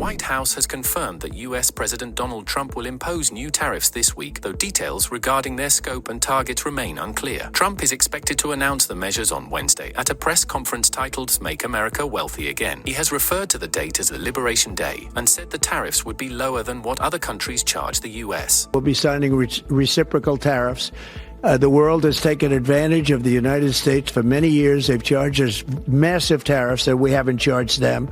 White House has confirmed that U.S. President Donald Trump will impose new tariffs this week, though details regarding their scope and targets remain unclear. Trump is expected to announce the measures on Wednesday at a press conference titled Make America Wealthy Again. He has referred to the date as the Liberation Day and said the tariffs would be lower than what other countries charge the U.S. We'll be signing reciprocal tariffs. The world has taken advantage of the United States for many years. They've charged us massive tariffs that we haven't charged them.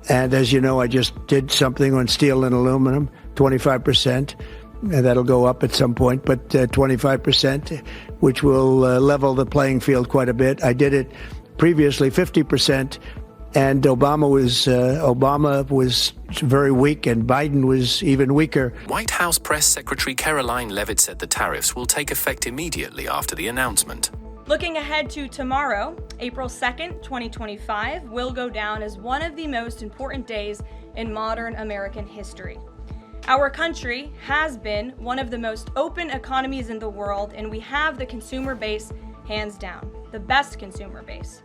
And as you know, I just did something on steel and aluminum, 25%. And that'll go up at some point, but 25%, which will level the playing field quite a bit. I did it previously 50%. And Obama was very weak, and Biden was even weaker. White House Press Secretary Caroline Leavitt said the tariffs will take effect immediately after the announcement. Looking ahead to tomorrow, April 2nd, 2025, will go down as one of the most important days in modern American history. Our country has been one of the most open economies in the world, and we have the consumer base hands down, the best consumer base.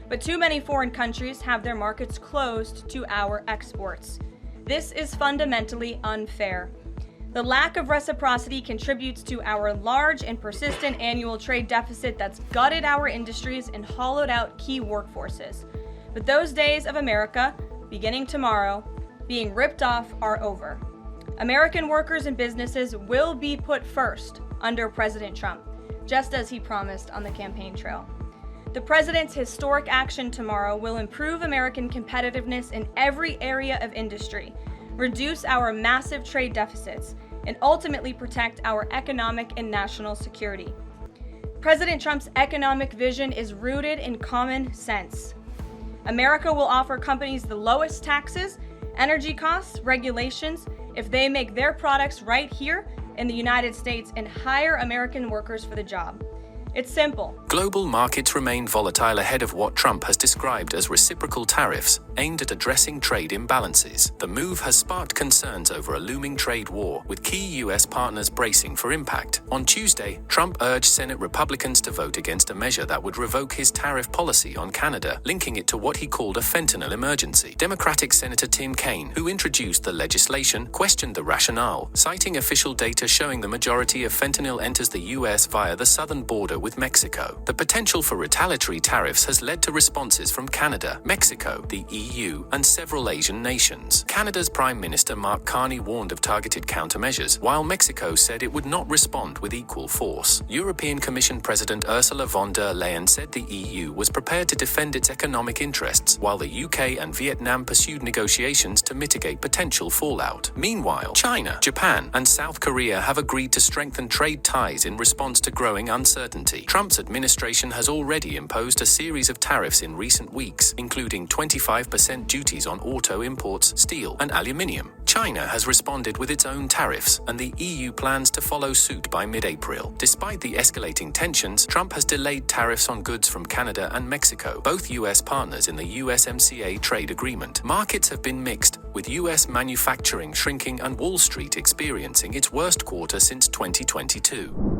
But too many foreign countries have their markets closed to our exports. This is fundamentally unfair. The lack of reciprocity contributes to our large and persistent annual trade deficit that's gutted our industries and hollowed out key workforces. But those days of America, beginning tomorrow, being ripped off are over. American workers and businesses will be put first under President Trump, just as he promised on the campaign trail. The president's historic action tomorrow will improve American competitiveness in every area of industry, reduce our massive trade deficits, and ultimately protect our economic and national security. President Trump's economic vision is rooted in common sense. America will offer companies the lowest taxes, energy costs, regulations, if they make their products right here in the United States and hire American workers for the job. It's simple. Global markets remain volatile ahead of what Trump has described as reciprocal tariffs aimed at addressing trade imbalances. The move has sparked concerns over a looming trade war, with key U.S. partners bracing for impact. On Tuesday, Trump urged Senate Republicans to vote against a measure that would revoke his tariff policy on Canada, linking it to what he called a fentanyl emergency. Democratic Senator Tim Kaine, who introduced the legislation, questioned the rationale, citing official data showing the majority of fentanyl enters the U.S. via the southern border with Mexico. The potential for retaliatory tariffs has led to responses from Canada, Mexico, the EU, and several Asian nations. Canada's Prime Minister Mark Carney warned of targeted countermeasures, while Mexico said it would not respond with equal force. European Commission President Ursula von der Leyen said the EU was prepared to defend its economic interests, while the UK and Vietnam pursued negotiations to mitigate potential fallout. Meanwhile, China, Japan, and South Korea have agreed to strengthen trade ties in response to growing uncertainty. Trump's administration has already imposed a series of tariffs in recent weeks, including 25% duties on auto imports, steel, and aluminium. China has responded with its own tariffs, and the EU plans to follow suit by mid-April. Despite the escalating tensions, Trump has delayed tariffs on goods from Canada and Mexico, both U.S. partners in the USMCA trade agreement. Markets have been mixed, with U.S. manufacturing shrinking and Wall Street experiencing its worst quarter since 2022.